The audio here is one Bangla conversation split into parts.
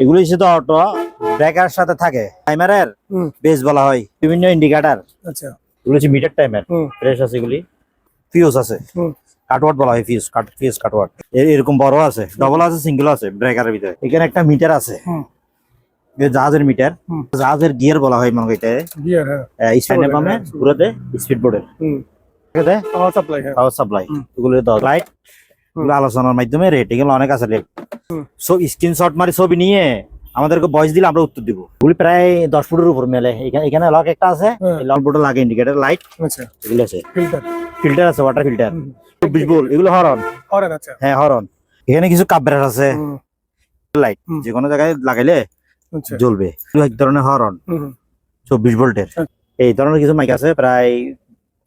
এগুলো হচ্ছে তো অটো ব্রেকার সাথে থাকে টাইমারের বেস বলা হয় বিভিন্ন ইন্ডিকেটর। আচ্ছা, এগুলো হচ্ছে মিটার টাইমার ফ্রেশ আছে, এগুলি ফিউজ আছে কাটওয়াট বলা হয়, ফিউজ কাটওয়াট এরকম বড় আছে, ডবল আছে, সিঙ্গেল আছে ব্রেকারের ভিতরে। এখানে একটা মিটার আছে, জাহাজের মিটার, জাহাজের গিয়ার বলা হয় মনে হয় এটা। গিয়ার, হ্যাঁ, স্ট্যান্ডে পামে পুরোতে স্পিড বোর্ডের পাওয়ার সাপ্লাই, হ্যাঁ, পাওয়ার সাপ্লাই। এগুলো লাইট, এগুলো আলোচনার মাধ্যমে রেট, এগুলো অনেক আছে রেট। সব স্ক্রিনশট মারি ছবি নিয়ে আমাদেরকে ভয়েস দিলে আমরা উত্তর দিব। এগুলি প্রায় 10 ফুটের উপর মেলে। এখানে লক একটা আছে, লক বোর্ডে লাগে ইন্ডিকেটর লাইট। আচ্ছা, এগুলো আছে, ফিল্টার ফিল্টার আছে, ওয়াটার ফিল্টার 24 ভোল্ট। এগুলো হরন, হরেন, আচ্ছা, হ্যাঁ হরন। এখানে কিছু কাপব্রেটার আছে, লাইট যে কোনো জায়গায় লাগাইলে আচ্ছা, জ্বলবে। এক ধরনের হরন 24 ভোল্টের। এই ধরনের কিছু মাইক আছে, প্রায়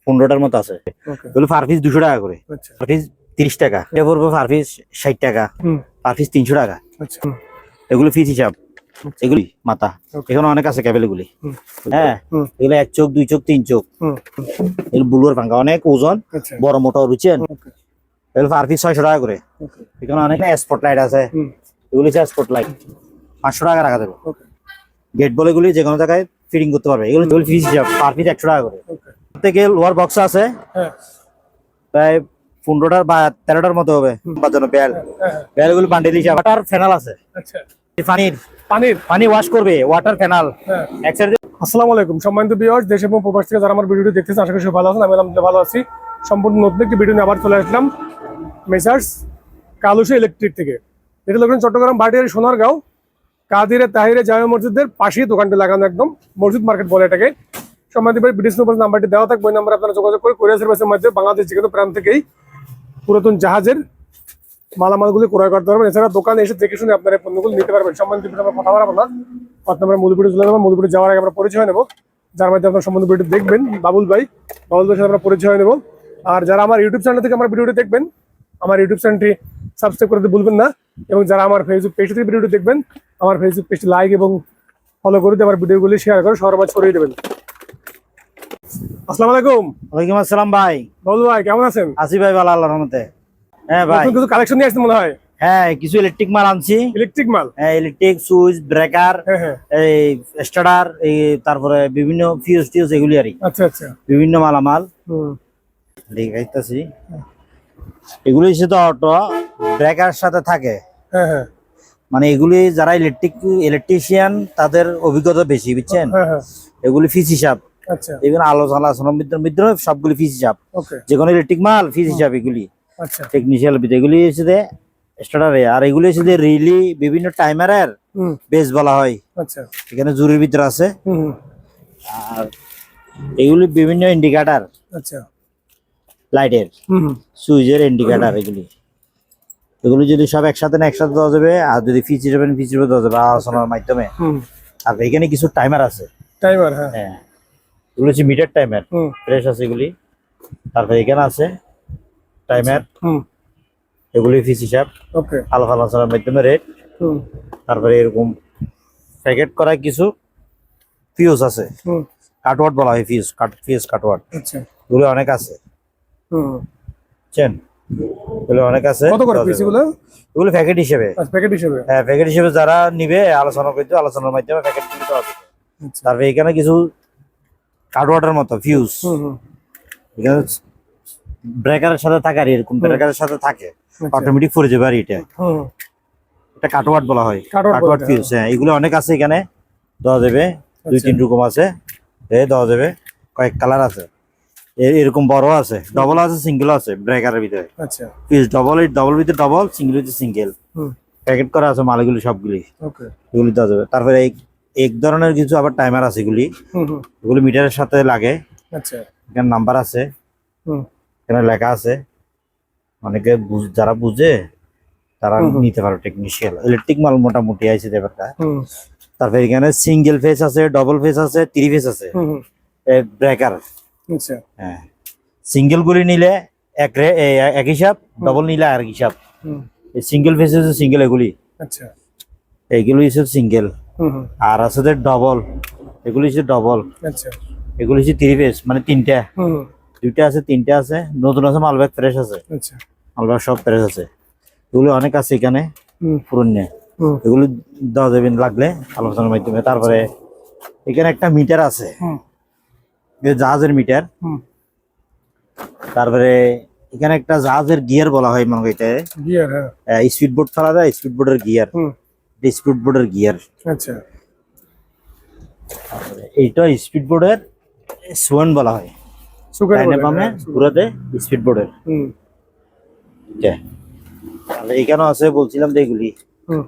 15টার মতো আছে। এগুলো পার পিস 200 টাকা করে, আচ্ছা, পার পিস 30 টাকা, এটা পড়বে পার পিস 60 টাকা, পার পিস 300 টাকা। আচ্ছা, এগুলো ফিস হিসাব। এগুলি মাথা, এখানে অনেক আছে কেবল এগুলি। হ্যাঁ, এগুলো 1 চোখ 2 চোখ 3 চোখ। এগুলো ব্লুর পাঙ্খা, অনেক ওজন, বড় মোটা বুঝছেন। এগুলো পার পিস 600 টাকা করে। এখানে অনেক স্পট লাইট আছে, এগুলি হচ্ছে স্পট লাইট, 500 টাকা রাখা যাবে। গেট বল এগুলি যে কোনো জায়গায় ফিটিং করতে পারবে। এগুলো ফিস হিসাব, পার পিস 100 টাকা করে। থেকে লোয়ার বক্স আছে প্রায় 15টার বা 13টার মতো হবে বাজানো বেল। বেলগুলো বান্ডিল হিসাব। ওয়াটার ফ্যানাল আছে, আচ্ছা, পানি ওয়াশ করবে, ওয়াটার ফ্যানাল। আসসালামু আলাইকুম সম্মানিত ভিউয়ার্স, দেশ এবং প্রবাস থেকে যারা আমার ভিডিওটি দেখতেছেন, আশা করি সবাই ভালো আছেন। আমি আলহামদুলিল্লাহ ভালো আছি। সম্পূর্ণ নতুন একটি ভিডিও নিয়ে আবার চলে আসলাম মেসার্স কালুশা ইলেকট্রিক থেকে। এটা লোকেন চট্টগ্রাম ভাটিয়ারি সোনারগাঁও কাদিরে তাহিরে জামে মসজিদের পাশেই দোকানটি লাগানো, একদম মসজিদ মার্কেট বলে এটাকে। সম্মানিত ভাই, ভিডিওর উপর নাম্বারটি দেওয়া থাকবে, ওই নাম্বারে আপনারা যোগাযোগ করে কুরিয়ার সার্ভিসের মাধ্যমে বাংলাদেশ যে কোনো প্রান্ত থেকেই পুরাতন জাহাজের মালামালগুলি ক্রয় করতে পারবেন। এছাড়া দোকানে এসে দেখে শুনে আপনারা পণ্যগুলো নিতে পারবেন। সম্বন্ধে আমরা কথা বলবো না, আমরা মূল ভিডিও চলে যাবো। মূল ভিডিও যাওয়ার আগে আমরা পরিচয় নেবো, যার মাধ্যমে আপনার সম্বন্ধে ভিডিও দেখবেন। বাবুল ভাইয়ের সাথে আমরা পরিচয় নেবো। আর যারা আমার ইউটিউব চ্যানেল থেকে আমার ভিডিওটি দেখবেন, আমার ইউটিউব চ্যানেলটি সাবস্ক্রাইব করতে ভুলবেন না। এবং যারা আমার ফেসবুক পেজ থেকে ভিডিওটি দেখবেন, আমার ফেসবুক পেজটি লাইক এবং ফলো করে দিয়ে আমার ভিডিওগুলি শেয়ার করে সবার মাঝে ছড়িয়ে দেবেন। আসসালামু আলাইকুম। ওয়ালাইকুম আসসালাম ভাই। বাবুল ভাই কেমন আছেন? আসি ভাই, ভালো আল্লাহর রহমতে। হ্যাঁ ভাই, কিছু কালেকশন নিয়ে আসছেন মনে হয়। হ্যাঁ, কিছু ইলেকট্রিক মাল আনছি। ইলেকট্রিক মাল, হ্যাঁ, ইলেকট্রিক সুইচ, ব্রেকার, এই স্টার্টার, এই তারপরে বিভিন্ন ফিউজ টিউজ এগুলি আর আচ্ছা আচ্ছা, বিভিন্ন মালামাল দেখাইতেছি। এগুলি হচ্ছে তো অটো ব্রেকার সাথে থাকে। হ্যাঁ হ্যাঁ, মানে এগুলি যারা ইলেকট্রিশিয়ান তাদের অভিজ্ঞতা বেশি, বুঝছেন। এগুলি ফিস হিসাব। আচ্ছা, এগুলো আলোচনার ভিতরে সবগুলি ফিস হিসাব। যে কোনো ইলেকট্রিক মাল ফিস হিসাব। এগুলি আচ্ছা, টেকনিশিয়াল ভিতরে এগুলি হচ্ছে স্টার্টারে, আর এগুলি হচ্ছে রিলি বিভিন্ন টাইমারের বেস বলা হয়। আচ্ছা, এখানে জুরির ভিতরে আছে। আর এগুলি বিভিন্ন ইন্ডিকেটর, আচ্ছা, লাইটের সুইচের ইন্ডিকেটর। এগুলি যদি সব একসাথে দেওয়া যাবে, আর যদি ফিচ হিসেবে দেওয়া যাবে আলোচনার মাধ্যমে। আর এখানে কিছু টাইমার আছে, টাইমার, হ্যাঁ, এগুলো হচ্ছে মিটার টাইমার ফ্রেশ আছে এগুলি। তারপরে এখানে আছে টাইমার, এগুলি ফিচ হিসাব, আলাদা আলোচনার মাধ্যমে রেট। তারপরে এরকম প্যাকেট করা কিছু ফিউজ আছে, কাটওয়াট বলা হয়, ফিউজ কাটওয়াট। এগুলো অনেক আছে, বুঝছেন, এগুলো অনেক আছে। কত করে পিস এগুলো? এগুলো প্যাকেট হিসেবে। প্যাকেট হিসেবে, হ্যাঁ, প্যাকেট হিসেবে যারা নিবে আলোচনা করতে, আলোচনার মাধ্যমে প্যাকেট দিতে হবে। তারপরে এখানে কিছু কাটওয়াটের মতো ফিউজ, এখানে ব্রেকারের সাথে থাকে, আর এরকম ব্রেকারের সাথে থাকে, অটোমেটিক পড়ে যাবে। আর এটা কাটওয়াট বলা হয়, কাটওয়াট ফিউজ। হ্যাঁ, এগুলো অনেক আছে, এখানে দেওয়া যাবে 2-3 রকম আছে, দেওয়া যাবে। কয়েক কালার আছে, এরকম বড় আছে, ডবল আছে, সিঙ্গেল আছে ব্রেকারের ভিতরে। আচ্ছা, ফিউজ ডবল ভিতরে ডবল, সিঙ্গেল ভিতরে সিঙ্গেল, প্যাকেট করা আছে মালগুলি সবগুলি। এগুলি দেওয়া যাবে। তারপরে এক ধরনের কিছু আবার টাইমার আছে, এগুলি মিটারের সাথে লাগে। আচ্ছা, এখানে নাম্বার আছে, এখানে লেখা আছে। অনেকে যারা বুঝে তারা নিতে পারো, টেকনিশিয়াল ইলেকট্রিক মাল মোটামুটি আছে ব্যাপারটা। তারপরে এখানে সিঙ্গেল ফেস আছে, ডবল ফেস আছে, 3 ফেস আছে ব্রেকার। হ্যাঁ, সিঙ্গেল গুলি নিলে এক হিসাব, ডবল নিলে আর হিসাব। সিঙ্গেল ফেস হচ্ছে সিঙ্গেল, এগুলি এইগুলি হচ্ছে সিঙ্গেল। আর আছে ডবল, এগুলি হচ্ছে ডবল। এগুলি হচ্ছে 3 ফেস, মানে 3টা, 2টা আছে, 3টা আছে, নতুন আছে, মালব্যাগ ফ্রেশ আছে, মালব্যাগ সব ফ্রেশ আছে। এগুলো অনেক আছে এখানে পুরনো। হুম এগুলো দেওয়া যাবে লাগলে আলোচনার মাধ্যমে। তারপরে এখানে একটা মিটার আছে, হুম এই জাহাজের মিটার। হুম তারপরে এখানে একটা জাহাজের গিয়ার বলা হয় মনে হয় এটা, গিয়ার, হ্যাঁ। স্পিড বোট চালা যায়, স্পিড বোটের গিয়ার, হুম স্পিড বোটের গিয়ার। আচ্ছা। এইটা স্পিড বোর্ডের সোয়ান বলা হয়, সুগার ডাইনে বলে, বামে হ্যাঁ, ঘুরাতে স্পিড বোর্ডের। হুম তাহলে এখানেও আছে বলছিলাম যে এগুলি। হুম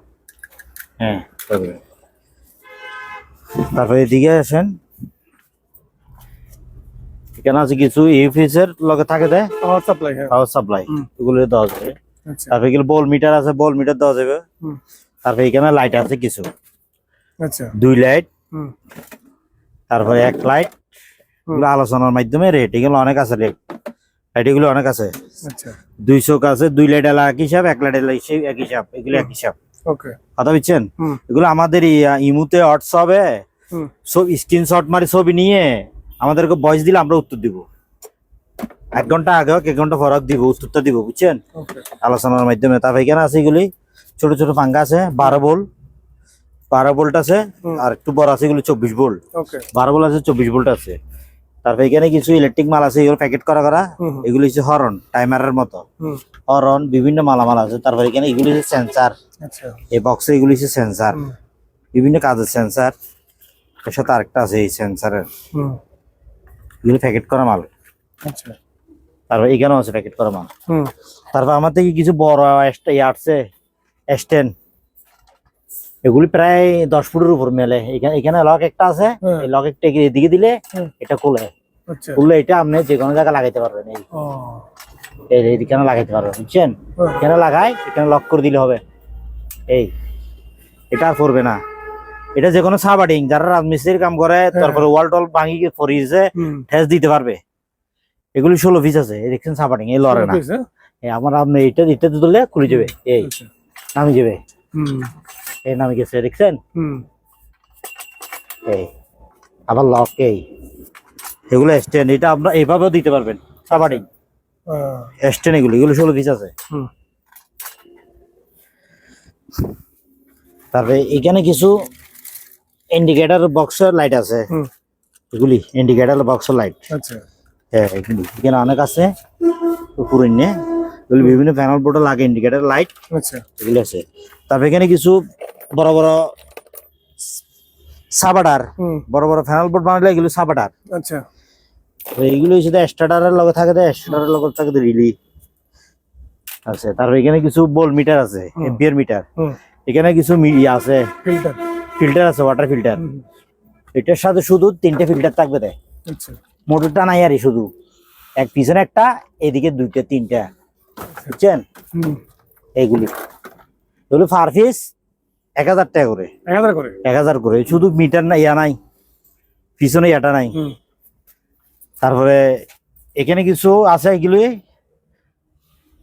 হ্যাঁ, তারপরে তারপরে এদিকে আসেন, এখানে আছে কিছু ইউপিএস এর লগে থাকে দেয় পাওয়ার সাপ্লাই, হ্যাঁ। পাওয়ার সাপ্লাই, হুম। এগুলো দেওয়া যাবে। আচ্ছা। তারপরে এগুলো বল মিটার আছে, বল মিটার দেওয়া যাবে। হুম তারপরে এখানে লাইট আছে কিছু, আচ্ছা। 2 লাইট, হুম তারপরে 1 লাইট। এগুলো আলোচনার মাধ্যমে রেট, এগুলো অনেক আছে রেট, লাইট এগুলো অনেক আছে। আচ্ছা 200 আছে, 2 লাইট এলা এক হিসাব, 1 লাইট এলা এক হিসাব, এগুলো এক হিসাব। ওকে। কথা বুঝছেন? হুম এগুলো আমাদের ইমুতে হোয়াটসঅ্যাপে হুম সব স্ক্রিনশট মারি ছবি নিয়ে আমাদেরকে ভয়েস দিলে আমরা উত্তর দিব। 1 ঘন্টা আগে হোক 1 ঘন্টা পর হোক দিব, উত্তরটা দিব, বুঝছেন, ওকে। আলোচনার মাধ্যমে। তারপর এখানে আছে এগুলি ছোট ছোট পাঙ্খা আছে, 12 ভোল্ট আছে। হুম। আর একটু বড় আছে এগুলো 24 ভোল্ট। ওকে। 12 ভোল্ট আছে, 24 ভোল্ট আছে। তারপর এখানে কিছু ইলেকট্রিক মাল আছে, এগুলো প্যাকেট করা করা। হুম এগুলো হচ্ছে হরন, টাইমারের মতো হুম হরন, বিভিন্ন মালামাল আছে। তারপর এখানে এগুলো হচ্ছে সেন্সার, আচ্ছা। এই বক্সে এগুলো হচ্ছে সেন্সার, হুম বিভিন্ন কাজের সেন্সার। এর সাথে আরেকটা আছে এই সেন্সারের, হুম এগুলো প্যাকেট করা মাল। আচ্ছা। তারপর এখানেও আছে প্যাকেট করা মাল। হুম তারপর আমার থেকে কিছু বড় আসছে S10, এগুলি প্রায় 10 ফুটের উপর মেলে। এখানে এখানে লক একটা আছে, হ্যাঁ। এই লক একটা এদিকে দিলে হুম। এটা খুলে, আচ্ছা। খুললে এটা আপনি যে কোনো জায়গায় লাগাইতে পারবেন। এই ও এইখানে লাগাইতে পারবেন, বুঝছেন। হ্যাঁ। এখানে লাগাই, এখানে লক করে দিলে হবে। এই এটা আর পড়বে না। এটা যে কোনো সাবাডিং যারা রাজমিস্ত্রির কাম করে, তারপরে ওয়াল টল ভাঙি ফরিজে হুম ঠেস দিতে পারবে। এগুলি 16 পিস আছে, এই দেখছেন সাবাডিং, এই লড়ে না। পিস, হ্যাঁ? আমার আপনি এটা দিলে খুলে যাবে, এই আচ্ছা। নামি যাবে, হুম এই নামি গেছে, দেখছেন। হুম এই আবার লক, এই এগুলো স্ট্যান্ড, এটা আপনারা এইভাবেও দিতে পারবেন সাবাডিং স্ট্যান্ড। এগুলো 16 পিস আছে। হুম তারপরে এখানে কিছু ইন্ডিকেটর বক্সের লাইট আছে, হুম এগুলি ইন্ডিকেটর বক্সের লাইট। আচ্ছা। হ্যাঁ, এখানে অনেক আছে পুরোনে, এগুলি বিভিন্ন প্যানেল বোর্ডে লাগে ইন্ডিকেটর লাইট, আচ্ছা। এগুলি আছে। তারপরে এখানে কিছু বড় বড় সাবাডার, হুম বড় বড় প্যানেল বোর্ড বানালে এগুলো সাবাডার। আচ্ছা। এইগুলো হচ্ছে স্টার্টারের লগে থাকে, স্টার্টারের লগে থাকে রিলি আছে। তারপর এখানে কিছু বল মিটার আছে, এম্পিয়ার মিটার। হুম এখানে কিছু মিডিয়া আছে, ফিল্টার। ফিল্টার আছে, ওয়াটার ফিল্টার। হুম এটার সাথে শুধু 3টে ফিল্টার থাকবে দেয়, আচ্ছা। মোটরটা নাই আর শুধু এক পিছনে একটা, এদিকে 2টা 3টা, বুঝছেন। হুম এইগুলি এগুলো পার পিস 1000 টাকা করে, 1000 করে। 1000 করে। শুধু মিটার না, ইয়া নাই পিছনে, ইয়াটা নাই। হুম তারপরে এখানে কিছু আছে, এগুলি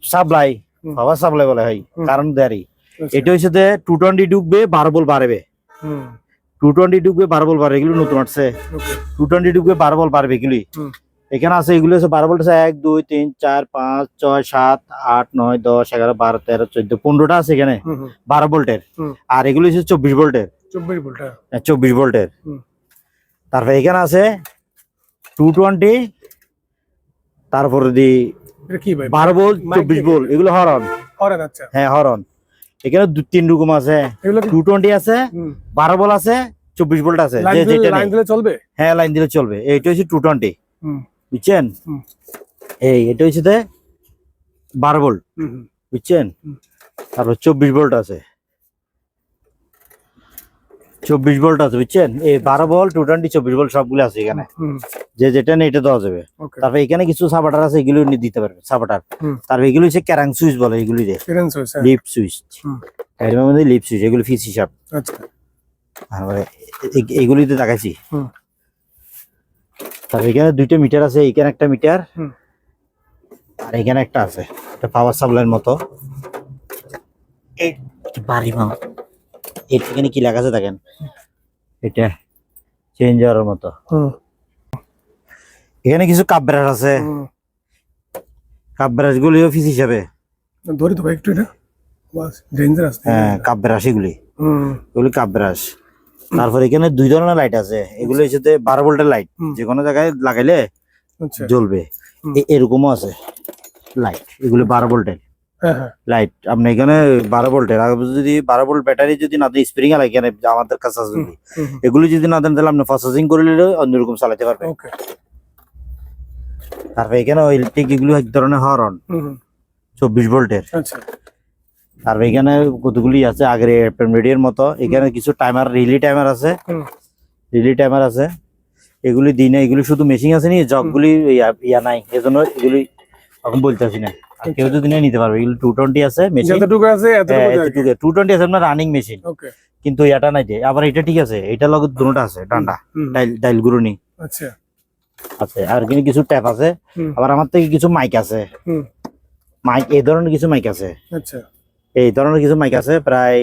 সাপ্লাই, হুম। পাওয়ার সাপ্লাই বলে হয়, হুম। কারণ দেয়ারি। আচ্ছা। এটা হচ্ছে 220 ঢুকবে, 12 ভোল্ট বাড়বে। হুম 220 ঢুকবে, 12 ভোল্ট বাড়বে, এগুলো নতুন আসছে। ওকে। 220 ঢুকবে, 12 ভোল্ট বাড়বে এগুলি। হুম এখানে আছে এগুলো হচ্ছে 12 ভোল্ট আছে, 1 2 3 4 5 6 7 8 9 10 11 12 13 14 15টা আছে এখানে হুম হুম 12 ভোল্টের। হুম আর এগুলো হচ্ছে 24 ভোল্টের, 24 ভোল্ট, হ্যাঁ। 24 ভোল্টের। হুম তারপরে এখানে আছে 220, তারপরে দি এটা কি ভাই? 12 ভোল্ট, মাইক 24 থেকে? ভোল্ট, এগুলো হরন। করেন, আচ্ছা। হ্যাঁ, হরন। এখানে 3 রকম আছে, এগুলো কি 220 আছে, হুম 12 ভোল্ট আছে, 24 ভোল্ট আছে, যে যেটা লাইন নেই। দিলে চলবে? হ্যাঁ, লাইন দিলে চলবে। এইটা হচ্ছে 220, হুম বুঝছেন। হুম এটা হচ্ছে 12 ভোল্ট, হুম হুম বুঝছেন। হুম। তারপর 24 ভোল্ট আছে, 24 ভোল্ট আছে, বুঝছেন। এই 12 ভোল্ট 220 24 ভোল্ট সবগুলো আছে এখানে, হুম যে যেটা নেই এটা দেওয়া যাবে। ওকে। তারপর এখানে কিছু সাবাটার আছে, এগুলো দিতে পারবে সাবাটার। হুম তারপর এগুলো হচ্ছে ক্যারাং সুইচ বলে, এগুলি ক্লিয়ারেন্স হয়েছে, হ্যাঁ। লিপ সুইচ, হুম এর মধ্যে লিপ সুইচ, এগুলো ফিস হিসাব। আচ্ছা। তারপরে এগুলিতে দেখাচ্ছি। হুম তারপর এখানে 2টা মিটার আছে, এখানে একটা মিটার, হুম আর এখানে একটা আছে, এটা পাওয়ার সাপ্লাইয়ের মতো। এই বাড়ি মা, এখানে কি লেখা আছে দেখেন, এটা চেঞ্জারের মতো। হুম এখানে কিছু কাপ ব্রাশ আছে, হুম কাপ ব্রাশ গুলিও ফিস হিসাবে। ধরি তো ভাই একটু এটা। বাস ডেঞ্জারাস। হ্যাঁ, কাপ ব্রাশ এগুলি এগুলি কাপ ব্রাশ। তারপর এখানে দুই ধরনের লাইট আছে, এগুলো হচ্ছে 12 ভোল্টের লাইট, যে কোনো জায়গায় লাগাইলে আচ্ছা। জ্বলবে। এরকমও আছে লাইট, এগুলো 12 ভোল্টের হ্যাঁ হ্যাঁ লাইট। আপনি এখানে 12 ভোল্টের, আর যদি 12 ভোল্ট ব্যাটারি যদি না দেয়, স্প্রিং এর এখানে আমাদের কাছে আছে যদি, এগুলো যদি না দেন তাহলে আপনি প্রসেসিং করে নিলে অন্যরকম চালাতে পারবেন। ওকে। তারপর এখানে ইলেকট্রিক এগুলো এক ধরনের হর্ন 24 ভোল্টের। আচ্ছা। আর এখানে কতগুলি আছে আগের এফএম রেডিওর মতো, এখানে কিছু টাইমার, রিলি টাইমার আছে, রিলি টাইমার আছে। এগুলি দিনে, এগুলি শুধু মেশিন আছে নি, জগগুলি ইয়া নাই, এজন্য এগুলি এখন বলতেছি না। আর কেউ যদি নিয়ে নিতে পারবে, এগুলি 220 আছে মেশিন, যতটুকু আছে এতটুকু। 220 আছে আপনার রানিং মেশিন, ওকে। কিন্তু এটা নাই যে। আবার এটা ঠিক আছে, এটা লগে দুটোটা আছে, ডান্ডা ডাইল গুরুনি আচ্ছা আছে। আর কিন্তু কিছু ট্যাপ আছে। আবার আমার থেকে কিছু মাইক আছে, মাইক এই ধরনের কিছু মাইক আছে। আচ্ছা। এই ধরনের কিছু মাইক আছে, প্রায়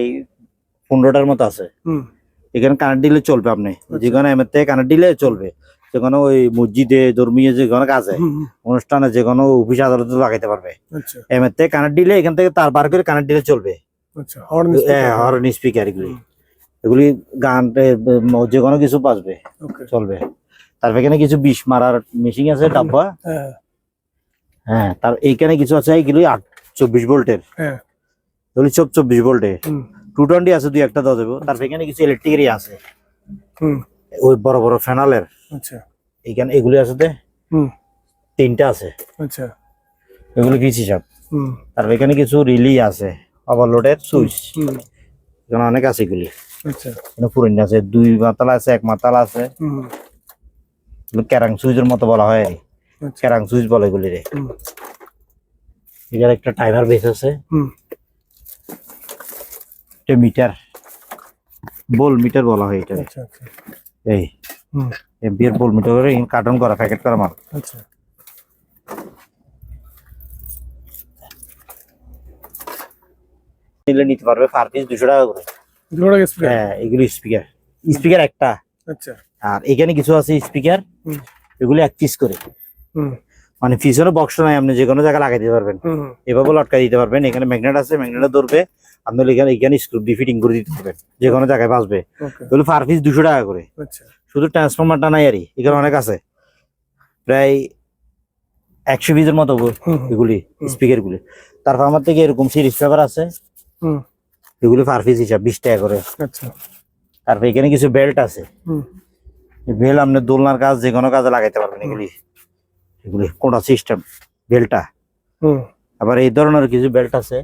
15টার মতো আছে। এখানে কানেক্ট দিলে চলবে, আপনি যেখানে এমএর থেকে কানেক্ট দিলে চলবে, যেখানে ওই মসজিদে, ধর্মীয় যে কোনো কাজে, অনুষ্ঠানে, যে কোনো অফিস আদালতে লাগাইতে পারবে। আচ্ছা। এমএর থেকে কানেক্ট দিলে, এখান থেকে তার বার করে কানেক্ট দিলে চলবে। আচ্ছা। হর্ন স্পিকার এগুলি, এগুলি গান যে কোনো কিছু বাজবে, চলবে। তারপর এখানে কিছু বিষ মারার মেশিন আছে, ডাব্বা। হ্যাঁ, তার এইখানে কিছু আছে, এইগুলি 24 ভোল্টের, এগুলি সব 24 ভোল্টের। 220 আছে, দুই একটা দেওয়া যাবে। তারপর এখানে কিছু ইলেকট্রিকেরই আছে, ওই বড় বড় ফ্যানালের। আচ্ছা। এখানে এগুলি আছে 3টা আছে, আচ্ছা। এগুলি পিস হিসাব। তারপর এখানে কিছু রিলি আছে, ওভারলোডের সুইচ, এখানে অনেক আছে এগুলি। আচ্ছা। এখানে পুরনো আছে, 2 মাতালা আছে, 1 মাতালা আছে। ক্যারাং সুইচের মতো বলা হয়, ক্যারাং সুইচ বলে এগুলি রে। এখানে একটা টাইমার বেস আছে, এটা মিটার, বোল মিটার বলা হয় এটা। আচ্ছা আচ্ছা। এই এম্পিয়ার বোল মিটার করে কার্টন করা, প্যাকেট করা মাল। আচ্ছা। নিলে নিতে পারবে পার পিস 200 টাকা করে। হ্যাঁ, এগুলি স্পিকার, স্পিকার একটা। আচ্ছা। আর এখানে কিছু আছে স্পিকার, এগুলি 1 পিস করে, মানে পিছনে বক্স নাই, আপনি যে কোনো জায়গায় লাগাই দিতে পারবেন, এভাবে লটকাই দিতে পারবেন। এখানে ম্যাগনেট আছে, ম্যাগনেটে ধরবে, আপনি এখানে স্ক্রু দিয়ে ফিটিং করে দিতে পারবেন, যে কোনো জায়গায় বাজবে। এগুলো পার পিস 200 টাকা করে। শুধু ট্রান্সফরমারটা নাই, আরই এখানে অনেক আছে, প্রায় 100 পিসের মতো এগুলি স্পিকার গুলি। তারপর আমার থেকে এরকম সিরিজ পেপার আছে, এগুলি পার পিস হিসাব 20 টাকা করে। তারপর এখানে কিছু বেল্ট আছে, বেল্ট আপনি দোলনার কাজ, যে কোনো কাজে লাগাইতে পারবেন। এগুলি এগুলি কোটা সিস্টেম বেল্টটা। আবার এই ধরনের কিছু বেল্ট আছে,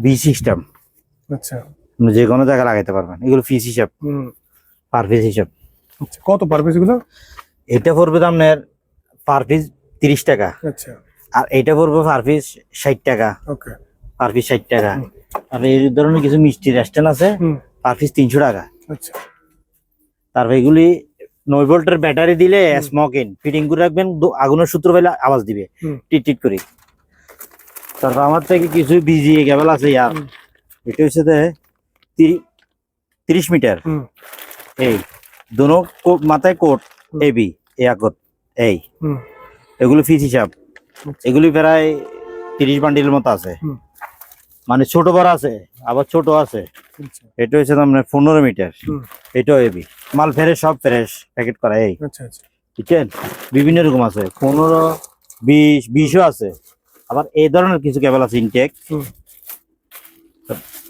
বি সিস্টেম, আচ্ছা, যে কোনো জায়গায় লাগাইতে পারবেন। এগুলো পিস হিসাব, পার পিস হিসাব। কত পার পিস এগুলো? এটা পড়বে আপনার পার পিস 30 টাকা। আচ্ছা। আর এটা পড়বে পার পিস 60 টাকা। ওকে। পার পিস 60 টাকা। আর এই ধরনের কিছু মিষ্টি রেস্টুরেন্ট আছে, পার পিস 300 টাকা। আচ্ছা। তারপর এগুলি 9 ভোল্টের ব্যাটারি দিলে স্মোক ইন ফিটিং করে রাখবেন, আগুনের সূত্র পাইলে আওয়াজ দিবে টিট টিট করে। তারপর আমার থেকে কিছু বিজিএ কেবল আছে ইয়ার, এটা হচ্ছে 30 মিটার। এই দোনো মাথায় কোট এবি একত, এই এগুলো ফিস হিসাব। এগুলি প্রায় 30 বান্ডিলের মতো আছে, মানে ছোট বড় আছে, আবার ছোট আছে। এটা হচ্ছে আপনার 15 মিটার, এটাও এবি মাল, ফ্রেশ, সব ফ্রেশ প্যাকেট করা। এই বুঝছেন, বিভিন্ন রকম আছে, 15, 20, 20ও আছে। আবার এই ধরনের কিছু কেবল আছে, ইনটেক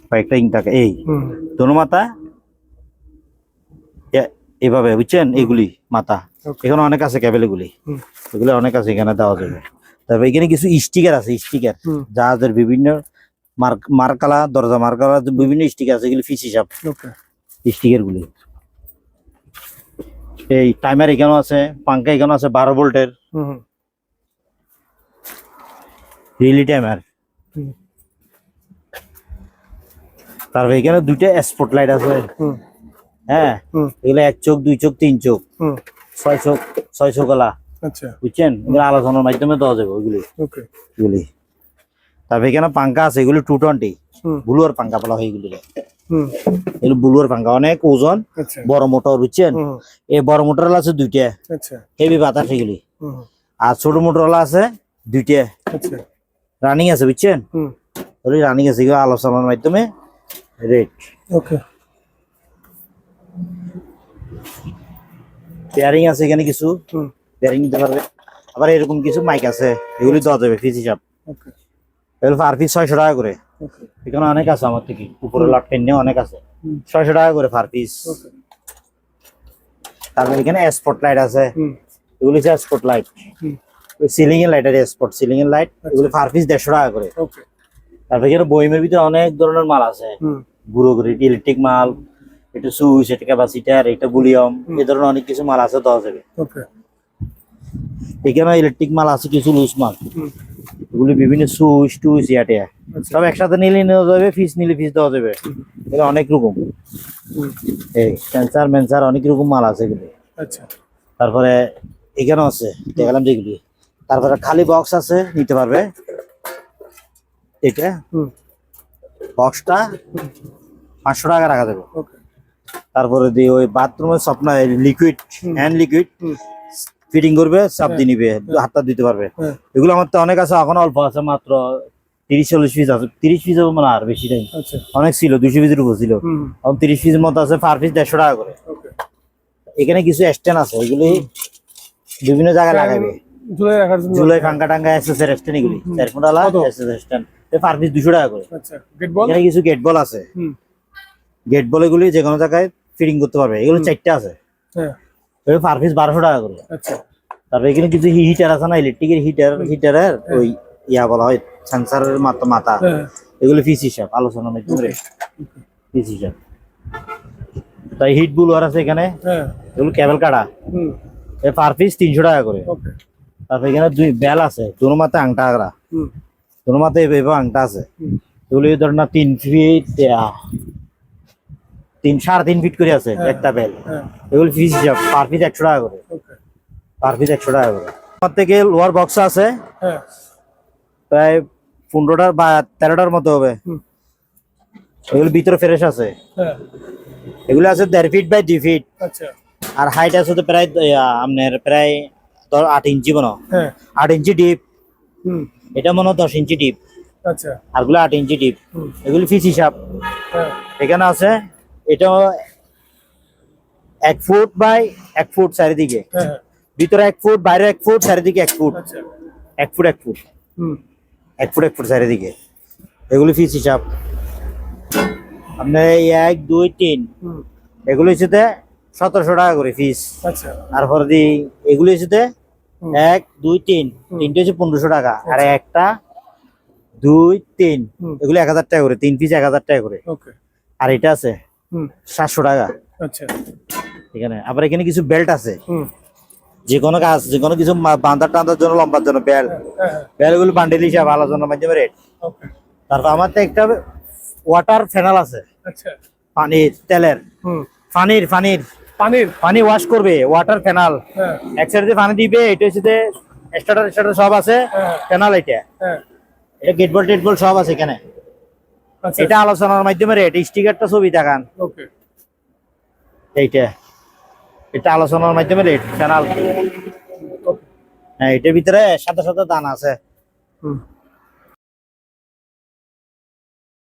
কয়েকটা ইনটেক। এই দোনো মাথা এভাবে, বুঝছেন, এগুলি মাথা। এখানে অনেক আছে কেবল, এগুলি এগুলি অনেক আছে, এখানে দেওয়া যাবে। তারপর এখানে কিছু স্টিকার আছে, স্টিকার জাহাজের বিভিন্ন মার্কালা, দরজা মার্কালা, বিভিন্ন স্টিকার আছে, এগুলি ফিস হিসাব স্টিকার গুলি। এই টাইমার এখানে আছে, পাঙ্খা এখানে আছে 12 ভোল্টের রিলি টাইমার। তারপর এখানে 2টা স্পট লাইট আছে। হ্যাঁ, এগুলো 1 চোখ, 2 চোখ, 3 চোখ, 6 চোখ, 6 চোখলা। আচ্ছা, বুঝছেন, এগুলো আলোচনার মাধ্যমে দেওয়া যাবে ওইগুলি। এগুলি তারপর এখানে পাঙ্খা আছে, এগুলি 220 ব্লুয়ার পাঙ্খা বলা হয় এগুলি। এগুলো ব্লুয়ার পাঙ্খা, অনেক ওজন, বড় মোটর। বুঝছেন, এই বড় মোটর আছে 2টা, হেভি বাতাস এগুলি। আর ছোট মোটর আছে 2টা রানিং আছে, বুঝছেন। ওই রানিং আছে এগুলো আলোচনার মাধ্যমে রেট। ওকে। পেয়ারিং আছে এখানে কিছু, হুম। পেয়ারিং দিতে পারবে। আবার এরকম কিছু মাইক আছে, এগুলি দেওয়া যাবে পিস হিসাব। ওকে। এগুলো পার পিস 600 টাকা করে। ওকে। এখানে অনেক আছে আমার থেকে, উপরে লট পেন অনেক আছে। হুম। 600 টাকা করে পার পিস। ওকে। তারপর এখানে স্পট লাইট আছে, হুম। এগুলি হচ্ছে স্পট লাইট। হুম। সিলিং এর লাইট আর স্পট সিলিং এর লাইট, এগুলো পার পিস 150 টাকা করে। ওকে। তারপর এখানে বইমের ভিতরে অনেক ধরনের মাল আছে, হুম। গুঁড়ো করে ইলেকট্রিক মাল, এটা সুইচ, এটা ক্যাপাসিটার, এটা ভলিউম, এই ধরনের অনেক কিছু মাল আছে, দেওয়া যাবে। ওকে। এখানে ইলেকট্রিক মাল আছে, কিছু লুজ মাল, হুম। এগুলি বিভিন্ন সুইচ টুইচ ইয়াটে আচ্ছা। সব একসাথে নিলে নেওয়া যাবে, ফিস নিলে ফিস দেওয়া যাবে। এগুলো অনেক রকম, হুম। এই সেন্সার মেন্সার অনেক রকম মাল আছে এগুলি। আচ্ছা। তারপরে এখানেও আছে, দেখালাম যেগুলি। তারপরে খালি বক্স আছে, নিতে পারবে। এটা হুম। বক্সটা 500 টাকা রাখা যাবে। ওকে। তারপরে দিয়ে ওই বাথরুমের স্বপ্ন লিকুইড, হ্যান্ড লিকুইড হুম। ফিটিং করবে, চাপ দিয়ে নিবে, হাতটা দিতে পারবে। হ্যাঁ। এগুলো আমার তো অনেক আছে, এখন অল্প আছে, মাত্র 30-40 পিস আছে। 30 পিস হবে মানে, আর বেশি নেই। আচ্ছা। অনেক ছিল, 200 পিসের উপর ছিল। হুম। এখন 30 পিসের মতো আছে, পার পিস 150 টাকা করে। ওকে। এখানে কিছু স্ট্যান্ড আছে, এগুলি বিভিন্ন জায়গায় লাগাবে, ঝুলাই রাখার জন্য। ঝুলাই ফাঙ্কা টাঙ্গা এসএসএর স্ট্যান্ড, এগুলি 4 ফুট আলা কত? এসএসএর স্ট্যান্ড, পার পিস 200 টাকা করে। আচ্ছা। গেট বল। এখানে কিছু গেট বল আছে, হুম। গেট বল এগুলি যে কোনো জায়গায় ফিটিং করতে পারবে। এগুলো 4টা আছে, হ্যাঁ। এগুলো পার পিস 1200 টাকা করে। আচ্ছা। তারপরে এখানে কিছু হিটার আছে না, ইলেকট্রিকের হিটারের ওই ইয়া বলা হয়, সেন্সারের মাথা, হ্যাঁ। এগুলো পিস হিসাব, আলোচনা মাধ্যমে পিস হিসাব। তাই হিট বুলার আছে এখানে, হ্যাঁ। এগুলো কেবল কাটা, হুম। পার পিস 300 টাকা করে। ওকে। তারপরে এখানে 2 বেল আছে, দুনো মাথায় আংটা আগরা, হুম। দুনো মাথায় এভাবে আংটা আছে। হুম। এগুলো এই ধর না 3 ফিট 3.5 ফিট করে আছে একটা বেল। হ্যাঁ। এগুলো পিস হিসাব, পার পিস 100 টাকা করে। ওকে। পার পিস 100 টাকা করে। আমার থেকে লোয়ার বক্স আছে হ্যাঁ। প্রায় 15টার বা 13টার মতো হবে। হুম। এগুলো ভিতরে ফ্রেশ আছে, হ্যাঁ। এগুলো আছে 1.5 ফিট বাই 2 ফিট। আচ্ছা। আর হাইট আছে তো প্রায় আপনার প্রায় 8 ইঞ্চি মনে হয়। হ্যাঁ। 8 ইঞ্চি ডিপ, হুম। এটা মনে হয় 10 ইঞ্চি ডিপ, আচ্ছা। আরগুলো 8 ইঞ্চি ডিপ। হুম। এগুলো ফিস হিসাব। হ্যাঁ। এখানে আছে, এটা 1 ফুট বাই 1 ফুট চারিদিকে, হ্যাঁ। ভিতরে 1 ফুট, বাইরে 1 ফুট, চারিদিকে 1 ফুট, আচ্ছা। 1 ফুট 1 ফুট, হুম। 1 ফুট 1 ফুট চারিদিকে। এগুলো ফিস হিসাব। আপনার 1 2 3 হুম। এগুলো হচ্ছে 1700 টাকা করে ফিস। আচ্ছা। তারপর দি এগুলো হচ্ছে হুম। 1 2 3, তিনটে হচ্ছে 1500 টাকা, আর আচ্ছা। একটা 2 3 হুম। এগুলো 1000 টাকা করে, 3 পিস 1000 টাকা করে। ওকে। আর এটা আছে হুম। 700 টাকা। আচ্ছা। এখানে আবার এখানে কিছু বেল্ট আছে, হুম। যে কোনো কাজ, যে কোনো কিছু বান্ধার টান্ধার জন্য, লম্বার জন্য বেল্ট, হ্যাঁ। হ্যাঁ। বেল্টগুলো বান্ডেল হিসাবে আলোচনার মাধ্যমে রেট। ওকে। তারপর আমার তো একটা ওয়াটার ফ্যানাল আছে, আচ্ছা। পানির তেলের, হুম। পানির পানির। পানি ওয়াশ করবে, ওয়াটার ফ্যানাল। হ্যাঁ। এক সাইডে পানি দিবে, এটা হচ্ছে স্টার্টার সব আছে, হ্যাঁ। ফ্যানাল এটা, হ্যাঁ। এটা গেট বল সব আছে এখানে। আচ্ছা। এটা আলোচনার মাধ্যমে রেট, স্টিকারটা ছবি দেখান, ওকে। এইটা, এটা আলোচনার মাধ্যমে রেট ফ্যানাল। ওকে। হ্যাঁ, এটার ভিতরে সাদা সাদা দানা আছে। হুম।